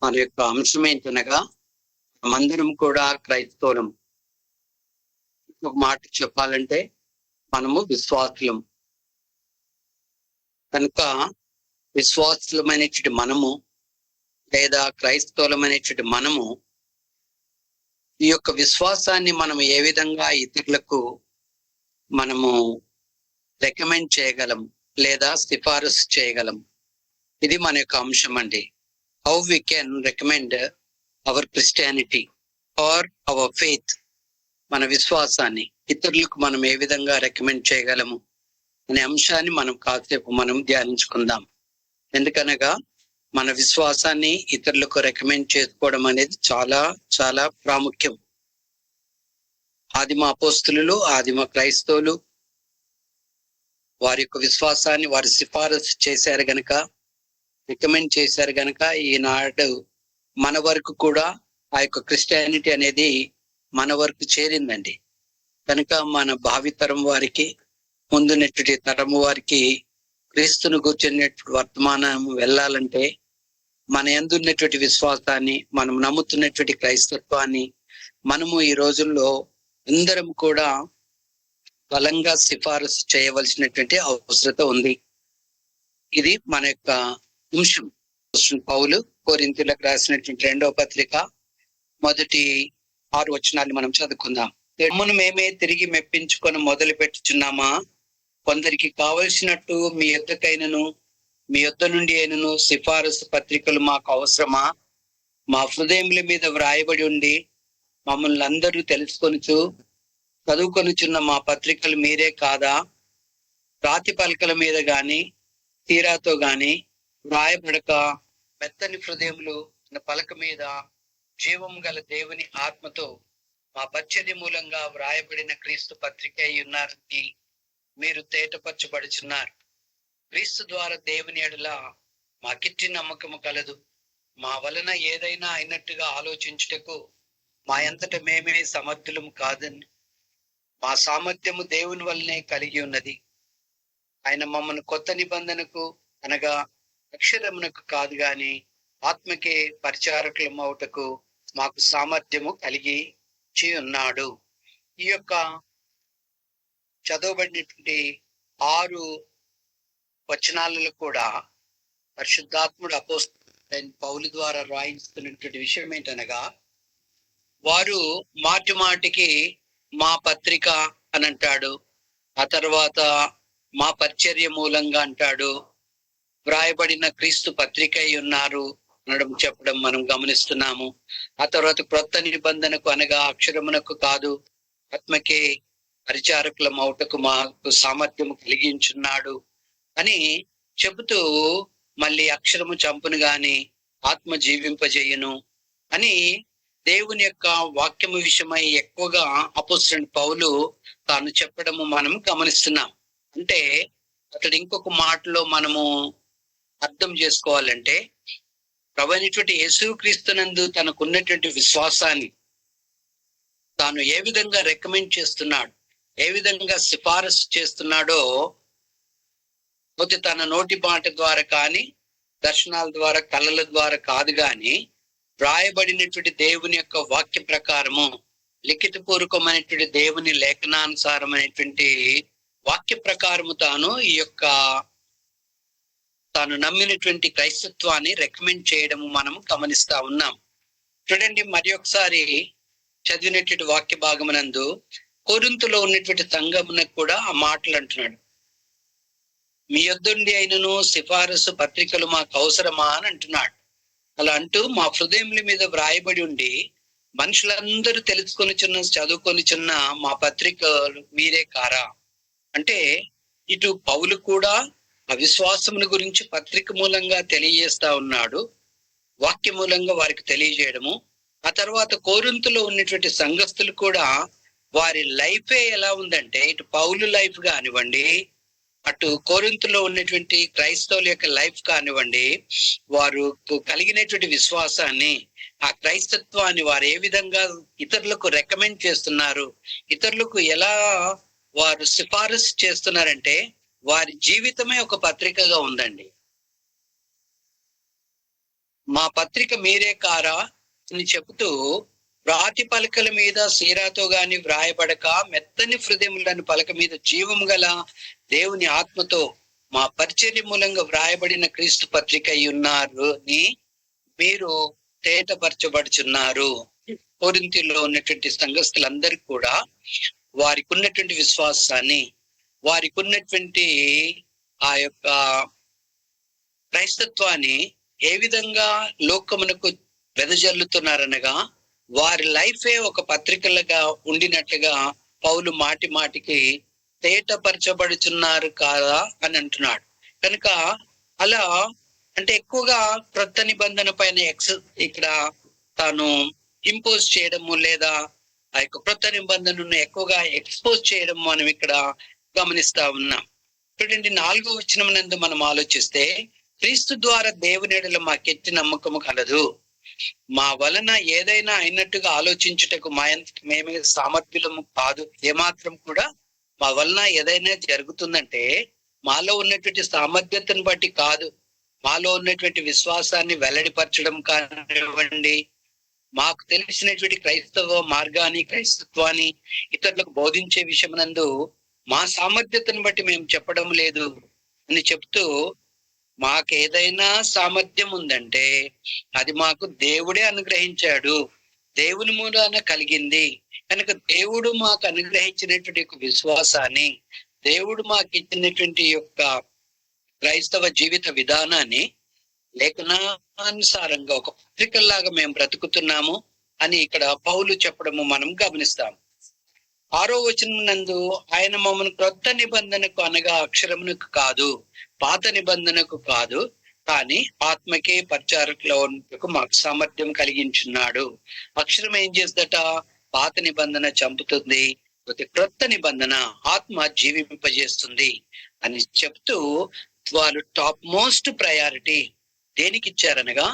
మన యొక్క అంశం ఏంటనగా మనమందరం కూడా క్రైస్తవులం. ఒక మాట చెప్పాలంటే మనము విశ్వాసులం. కనుక విశ్వాసులమైనటువంటి మనము లేదా క్రైస్తవులమైనటువంటి మనము ఈ యొక్క విశ్వాసాన్ని మనం ఏ విధంగా ఇతరులకు మనము రికమెండ్ చేయగలం లేదా సిఫారసు చేయగలం, ఇది మన యొక్క అంశం అండి. How we can recommend our Christianity or our faith, మన విశ్వాసాన్ని ఇతరులకు మనం ఏ విధంగా రికమెండ్ చేయగలము అనే అంశాన్ని మనం కాసేపు ధ్యానించుకుందాం. ఎందుకనగా మన విశ్వాసాన్ని ఇతరులకు రికమెండ్ చేసుకోవడం అనేది చాలా చాలా ప్రాముఖ్యం. ఆదిమ అపోస్తులు, ఆదిమ క్రైస్తవులు వారి యొక్క విశ్వాసాన్ని వారి సిఫారసు చేశారు గనక, రికమెండ్ చేశారు గనక ఈనాడు మన వరకు కూడా ఆ యొక్క క్రిస్టియానిటీ అనేది మన వరకు చేరిందండి. కనుక మన భావితరం వారికి, ముందున్నటువంటి తరము వారికి క్రీస్తును కూర్చున్నటువంటి వర్తమానం వెళ్ళాలంటే మన యందున్నటువంటి విశ్వాసాన్ని, మనం నమ్ముతున్నటువంటి క్రైస్తత్వాన్ని మనము ఈ రోజుల్లో అందరం కూడా బలంగా సిఫారసు చేయవలసినటువంటి అవసరత ఉంది. ఇది మన యొక్క అంశం. పౌలు కొరింథీయులకు రాసినటువంటి 2వ పత్రిక మొదటి 6 వచనాలు మనం చదువుకుందాం. మమ్మను మేమే తిరిగి మెప్పించుకొని మొదలు పెట్టుచున్నామా? కొందరికి కావలసినట్టు మీ యొద్దకైనను మీ యొద్ద నుండి అయినను సిఫారసు పత్రికలు మాకు అవసరమా? మా హృదయముల మీద వ్రాయబడి ఉండి మమ్మల్ని అందరూ తెలుసుకొనుచు చదువుకొనుచున్న మా పత్రికలు మీరే కాదా? రాతి పలకల మీద గాని తీరాతో గాని వ్రాయబడక మెత్తని హృదయములు పలక మీద జీవం గల దేవుని ఆత్మతో మా పరిచర్య మూలంగా వ్రాయబడిన క్రీస్తు పత్రిక అయి ఉన్నారని మీరు తేటపరచబడుచున్నారు. క్రీస్తు ద్వారా దేవుని ఎడల మాకిట్టి నమ్మకము కలదు. మా వలన ఏదైనా అయినట్టుగా ఆలోచించుటకు మా అంతట మేమే సమర్థులము కాదని, మా సామర్థ్యము దేవుని వల్లనే కలిగి ఉన్నది. ఆయన మమ్మల్ని కొత్త నిబంధనకు అనగా అక్షరమునకు కాదు గాని ఆత్మకే పరిచారకులమవుటకు మాకు సామర్థ్యము కలిగి ఉన్నాడు. ఈ యొక్క చదవబడినటువంటి 6 వచనాలలో కూడా పరిశుద్ధాత్ముడు అపోస్తలుడైన పౌలు ద్వారా రాయిస్తున్నటువంటి విషయం ఏంటనగా, వారు మాటి మాటికి మా పత్రిక అని అంటాడు, ఆ తర్వాత మా పరిచర్య మూలంగా అంటాడు, వ్రాయబడిన క్రీస్తు పత్రిక అయి ఉన్నారు అనడం చెప్పడం మనం గమనిస్తున్నాము. ఆ తర్వాత క్రొత్త నిబంధనకు అనగా అక్షరమునకు కాదు ఆత్మకే పరిచారకుల మౌటకు మాకు సామర్థ్యము కలిగించున్నాడు అని చెబుతూ, మళ్ళీ అక్షరము చంపును గాని ఆత్మ జీవింపజేయును అని దేవుని యొక్క వాక్యము విషయమై ఎక్కువగా అపోస్తలుడైన పౌలు తాను చెప్పడము మనం గమనిస్తున్నాం. అంటే అతడు ఇంకొక మాటలో మనము అర్థం చేసుకోవాలంటే, ప్రభువైనటువంటి యేసుక్రీస్తునందు తనకున్నటువంటి విశ్వాసాన్ని తాను ఏ విధంగా రికమెండ్ చేస్తున్నాడు, ఏ విధంగా సిఫారసు చేస్తున్నాడో పోతే తన నోటి మాట ద్వారా కానీ, దర్శనాల ద్వారా, కళల ద్వారా కాదు గాని వ్రాయబడినటువంటి దేవుని యొక్క వాక్య ప్రకారము, లిఖితపూర్వకమైనటువంటి దేవుని లేఖనానుసారమైనటువంటి వాక్య ప్రకారము తాను నమ్మినటువంటి క్రైస్తత్వాన్ని రికమెండ్ చేయడము మనం గమనిస్తా ఉన్నాం. చూడండి, మరి ఒకసారి చదివినటువంటి వాక్య భాగమునందు కొరింథులో ఉన్నటువంటి సంఘమునకు కూడా ఆ మాటలు అంటున్నాడు. మీ యొద్దుండి అయినను సిఫారసు పత్రికలు మాకు అవసరమా అని అంటున్నాడు. అలా అంటూ మా హృదయముల మీద వ్రాయబడి ఉండి మనుషులందరూ తెలుసుకొనిచున్న చదువుకొనిచున్న మా పత్రికలు మీరే కారా? అంటే ఇటు పౌలు కూడా అవిశ్వాసమును గురించి పత్రిక మూలంగా తెలియజేస్తా ఉన్నాడు, వాక్య మూలంగా వారికి తెలియజేయడము. ఆ తర్వాత కొరింథులో ఉన్నటువంటి సంఘస్థులు కూడా వారి లైఫే ఎలా ఉందంటే, ఇటు పౌలు లైఫ్ కానివ్వండి, అటు కొరింథులో ఉన్నటువంటి క్రైస్తవుల యొక్క లైఫ్ కానివ్వండి, వారు కలిగినటువంటి విశ్వాసాన్ని, ఆ క్రైస్తత్వాన్ని వారు ఏ విధంగా ఇతరులకు రికమెండ్ చేస్తున్నారు, ఇతరులకు ఎలా వారు సిఫారసు చేస్తున్నారంటే వారి జీవితమే ఒక పత్రికగా ఉందండి. మా పత్రిక మీరే కారా అని చెబుతూ, రాతి పలకల మీద సీరాతో గాని వ్రాయబడక మెత్తని హృదయములను పలక మీద జీవము గల దేవుని ఆత్మతో మా పరిచర్య మూలంగా వ్రాయబడిన క్రీస్తు పత్రిక అయి ఉన్నారు అని మీరు తేటపరచబడుచున్నారు. కొరింథీలో ఉన్నటువంటి సంఘస్థులందరికీ కూడా వారికి ఉన్నటువంటి విశ్వాసాన్ని, వారికి ఉన్నటువంటి ఆ యొక్క క్రైస్తత్వాన్ని ఏ విధంగా లోకమునకు వెదజల్లుతున్నారనగా, వారి లైఫే ఒక పత్రికలుగా ఉండినట్లుగా పౌలు మాటి మాటికి తేటపరచబడుచున్నారు కాదా అని అంటున్నాడు. కనుక అలా అంటే ఎక్కువగా క్రొత్త నిబంధన పైన ఇక్కడ తాను ఇంపోజ్ చేయడము, లేదా ఆ యొక్క క్రొత్త నిబంధనను ఎక్కువగా ఎక్స్పోజ్ చేయడం మనం ఇక్కడ గమనిస్తా ఉన్నాం. చూడండి, 4వ వచనం నందు మనం ఆలోచిస్తే, క్రీస్తు ద్వారా దేవుని యెడల మాకెట్టి నమ్మకము కలదు. మా వలన ఏదైనా అయినట్టుగా ఆలోచించుటకు మేమే సామర్థ్యులము కాదు. ఏమాత్రం కూడా మా వలన ఏదైనా జరుగుతుందంటే మాలో ఉన్నటువంటి సామర్థ్యతను బట్టి కాదు, మాలో ఉన్నటువంటి విశ్వాసాన్ని వెల్లడిపరచడం కానివ్వండి, మాకు తెలిసినటువంటి క్రైస్తవ మార్గాన్ని, క్రైస్తత్వాన్ని ఇతరులకు బోధించే విషయమునందు మా సామర్థ్యతను బట్టి మేము చెప్పడం లేదు అని చెప్తూ, మాకు ఏదైనా సామర్థ్యం ఉందంటే అది మాకు దేవుడే అనుగ్రహించాడు, దేవుని మూలాన కలిగింది. కనుక దేవుడు మాకు అనుగ్రహించినటువంటి యొక్క విశ్వాసాన్ని, దేవుడు మాకు ఇచ్చినటువంటి యొక్క క్రైస్తవ జీవిత విధానాన్ని లేఖనానుసారంగా ఒక పత్రికల్లాగా మేము బ్రతుకుతున్నాము అని ఇక్కడ పౌలు చెప్పడము మనం గమనిస్తాం. 6వ వచనం నందు, ఆయన మమ్మల్ని క్రొత్త నిబంధనకు అనగా అక్షరమునకు కాదు, పాత నిబంధనకు కాదు, కానీ ఆత్మకే పరిచారకులకు మాకు సామర్థ్యం కలిగించున్నాడు. అక్షరం ఏం చేస్తుందట? పాత నిబంధన చంపుతుంది, క్రొత్త నిబంధన ఆత్మ జీవింపజేస్తుంది అని చెప్తూ, వాళ్ళు టాప్ మోస్ట్ ప్రయారిటీ దేనికి ఇచ్చారనగా,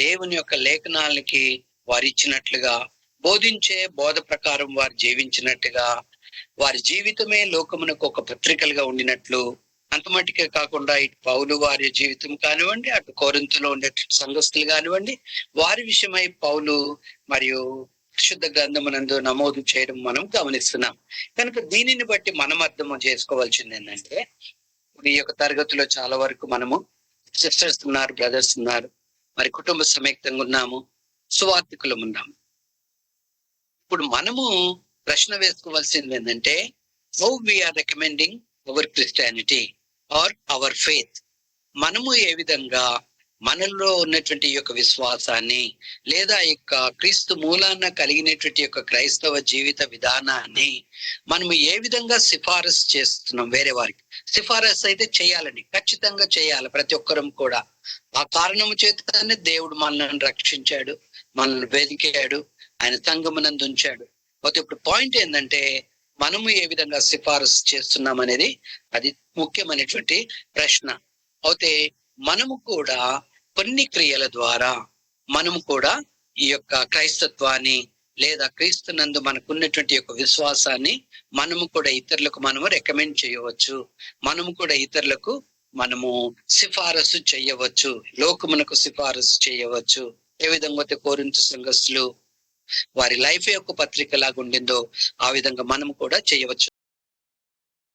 దేవుని యొక్క లేఖనాలకి వారు ఇచ్చినట్లుగా, బోధించే బోధ ప్రకారం వారు జీవించినట్టుగా, వారి జీవితమే లోకమునకు ఒక పత్రికలుగా ఉండినట్లు. అంతమటికే కాకుండా ఇటు పౌలు వారి జీవితం కానివ్వండి, అటు కొరింథీలో ఉండే సంఘస్థులు కానివ్వండి, వారి విషయమై పౌలు మరియు పరిశుద్ధ గ్రంథమునందు నమోదు చేయడం మనం గమనిస్తున్నాం. కనుక దీనిని బట్టి మనం అర్థం చేసుకోవాల్సింది ఏంటంటే, ఈ యొక్క తరగతిలో చాలా వరకు మనము సిస్టర్స్ ఉన్నారు, బ్రదర్స్ ఉన్నారు, మరి కుటుంబ సమేతంగా ఉన్నాము, సువార్థికులం ఉన్నాము. ఇప్పుడు మనము ప్రశ్న వేసుకోవాల్సింది ఏంటంటే, how we're recommending our Christianity or our faith. మనము ఏ విధంగా మనలో ఉన్నటువంటి యొక్క విశ్వాసాన్ని, లేదా యొక్క క్రీస్తు మూలాన కలిగినటువంటి యొక్క క్రైస్తవ జీవిత విధానాన్ని మనము ఏ విధంగా సిఫారసు చేస్తున్నాం వేరే వారికి. సిఫారసు అయితే చేయాలండి, ఖచ్చితంగా చేయాలి ప్రతి ఒక్కరం కూడా. ఆ కారణము చేతనే దేవుడు మనల్ని రక్షించాడు, మనల్ని వెతికాడు, ఆయన సంఘమునందు ఉంచాడు. అయితే ఇప్పుడు పాయింట్ ఏంటంటే, మనము ఏ విధంగా సిఫారసు చేస్తున్నాం అనేది అది ముఖ్యమైనటువంటి ప్రశ్న. అయితే మనము కూడా కొన్ని క్రియల ద్వారా మనము కూడా ఈ యొక్క క్రైస్తత్వాన్ని, లేదా క్రీస్తునందు మనకున్నటువంటి యొక్క విశ్వాసాన్ని మనము కూడా ఇతరులకు మనము రికమెండ్ చేయవచ్చు, మనము కూడా ఇతరులకు మనము సిఫారసు చేయవచ్చు, లోకమునకు సిఫారసు చేయవచ్చు. ఏ విధంగా అయితే కొరింథీ సంఘస్థులు వారి లైఫ్ యొక్క పత్రిక లాగా ఉండిందో ఆ విధంగా మనం కూడా చేయవచ్చు.